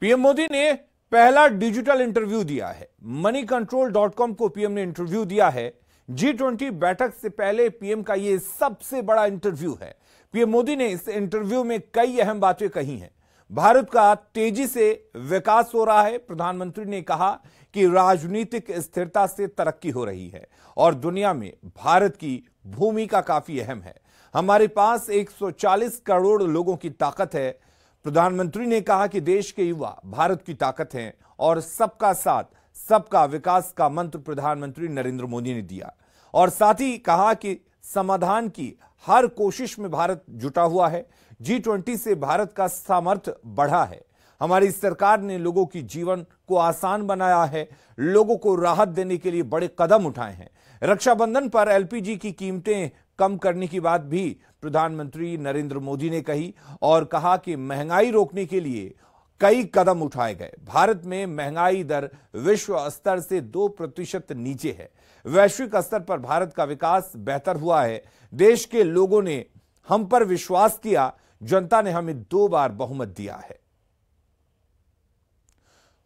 PM Modi ने पहला digital interview दिया है। moneycontrol.com को पीएम ने इंटरव्यू दिया है। G20 बैठक से पहले पीएम का यह सबसे बड़ा इंटरव्यू है। पीएम मोदी ने इस इंटरव्यू में कई अहम बातें कही हैं। भारत का तेजी से विकास हो रहा है। प्रधानमंत्री ने कहा कि राजनीतिक स्थिरता से तरक्की हो रही है और दुनिया में भारत की भूमिका काफी अहम है। हमारे पास 140 करोड़ लोगों की ताकत है। प्रधानमंत्री ने कहा कि देश के युवा भारत की ताकत हैं और सबका साथ सबका विकास का मंत्र प्रधानमंत्री नरेंद्र मोदी ने दिया और साथ ही कहा कि समाधान की हर कोशिश में भारत जुटा हुआ है। G20 से भारत का सामर्थ्य बढ़ा है। हमारी सरकार ने लोगों की जीवन को आसान बनाया है, लोगों को राहत देने के लिए बड़े कदम उठाए हैं। रक्षाबंधन पर एलपीजी की कीमतें कम करने की बात भी प्रधानमंत्री नरेंद्र मोदी ने कही और कहा कि महंगाई रोकने के लिए कई कदम उठाए गए। भारत में महंगाई दर विश्व स्तर से 2% नीचे है। वैश्विक स्तर पर भारत का विकास बेहतर हुआ है। देश के लोगों ने हम पर विश्वास किया, जनता ने हमें 2 बार बहुमत दिया है।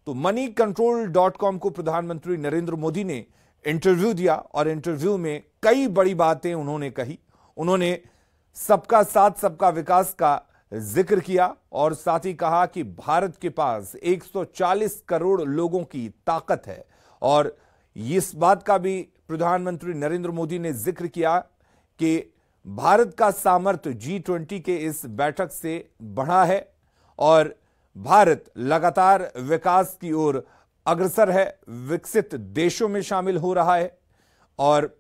तो moneycontrol.com को प्रधानमंत्री नरेंद्र मोदी ने इंटरव्यू दिया और इंटरव्यू में कई बड़ी बातें उन्होंने कही। उन्होंने सबका साथ सबका विकास का जिक्र किया और साथ ही कहा कि भारत के पास 140 करोड़ लोगों की ताकत है और इस बात का भी प्रधानमंत्री नरेंद्र मोदी ने जिक्र किया कि भारत का सामर्थ्य G20 के इस बैठक से बढ़ा है और भारत लगातार विकास की ओर अग्रसर है, विकसित देशों में शामिल हो रहा है। और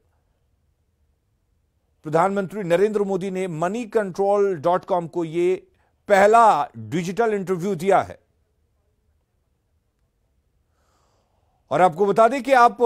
प्रधानमंत्री नरेंद्र मोदी ने moneycontrol.com को ये पहला डिजिटल इंटरव्यू दिया है। और आपको बता दें कि आप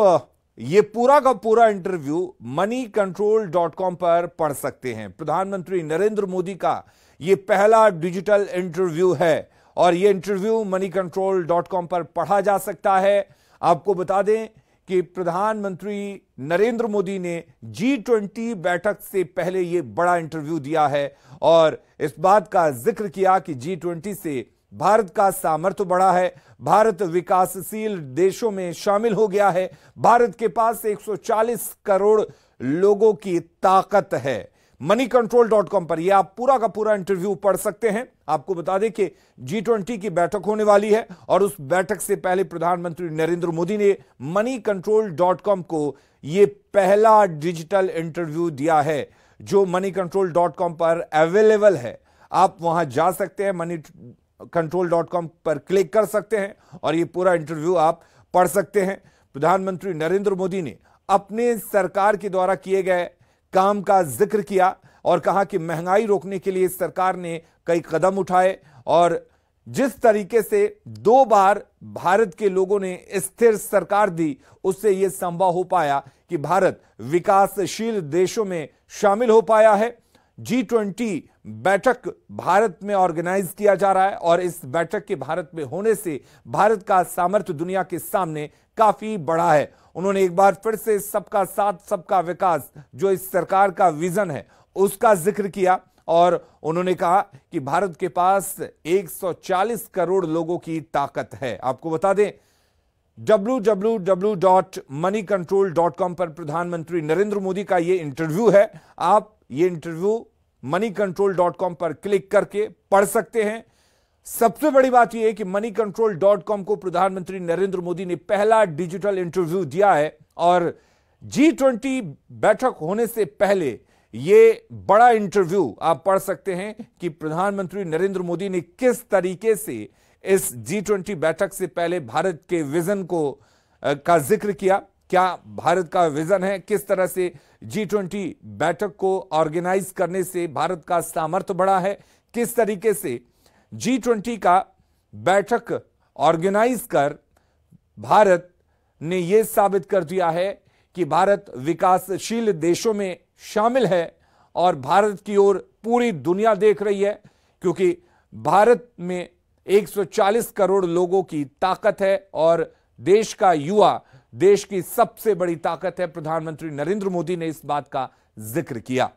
ये पूरा का पूरा इंटरव्यू moneycontrol.com पर पढ़ सकते हैं। प्रधानमंत्री नरेंद्र मोदी का ये पहला डिजिटल इंटरव्यू है और ये इंटरव्यू moneycontrol.com पर पढ़ा जा सकता है। आपको बता दें कि प्रधानमंत्री नरेंद्र मोदी ने G20 बैठक से पहले ये बड़ा इंटरव्यू दिया है और इस बात का जिक्र किया कि G20 से भारत का सामर्थ्य बढ़ा है, भारत विकासशील देशों में शामिल हो गया है, भारत के पास 140 करोड़ लोगों की ताकत है। moneycontrol.com पर यह आप पूरा का पूरा इंटरव्यू पढ़ सकते हैं। आपको बता दें कि G20 की बैठक होने वाली है और उस बैठक से पहले प्रधानमंत्री नरेंद्र मोदी ने moneycontrol.com को यह पहला डिजिटल इंटरव्यू दिया है जो moneycontrol.com पर अवेलेबल है। आप वहां जा सकते हैं, moneycontrol.com पर क्लिक कर सकते हैं और यह पूरा इंटरव्यू आप पढ़ सकते हैं। प्रधानमंत्री नरेंद्र मोदी ने अपने सरकार के द्वारा किए गए काम का जिक्र किया और कहा कि महंगाई रोकने के लिए सरकार ने कई कदम उठाए और जिस तरीके से 2 बार भारत के लोगों ने स्थिर सरकार दी, उससे यह संभव हो पाया कि भारत विकासशील देशों में शामिल हो पाया है। G20 बैठक भारत में ऑर्गेनाइज किया जा रहा है और इस बैठक के भारत में होने से भारत का सामर्थ्य दुनिया के सामने काफी बड़ा है। उन्होंने एक बार फिर से सबका साथ सबका विकास जो इस सरकार का विजन है उसका जिक्र किया और उन्होंने कहा कि भारत के पास 140 करोड़ लोगों की ताकत है। आपको बता दें www.moneycontrol.com पर प्रधानमंत्री नरेंद्र मोदी का यह इंटरव्यू है। आप ये इंटरव्यू moneycontrol.com पर क्लिक करके पढ़ सकते हैं। सबसे बड़ी बात यह है कि moneycontrol.com को प्रधानमंत्री नरेंद्र मोदी ने पहला डिजिटल इंटरव्यू दिया है और G20 बैठक होने से पहले यह बड़ा इंटरव्यू आप पढ़ सकते हैं कि प्रधानमंत्री नरेंद्र मोदी ने किस तरीके से इस G20 बैठक से पहले भारत के विजन का जिक्र किया। क्या भारत का विजन है, किस तरह से G20 बैठक को ऑर्गेनाइज करने से भारत का सामर्थ्य बढ़ा है, किस तरीके से G20 का बैठक ऑर्गेनाइज कर भारत ने यह साबित कर दिया है कि भारत विकासशील देशों में शामिल है और भारत की ओर पूरी दुनिया देख रही है क्योंकि भारत में 140 करोड़ लोगों की ताकत है और देश का युवा देश की सबसे बड़ी ताकत है। प्रधानमंत्री नरेंद्र मोदी ने इस बात का जिक्र किया।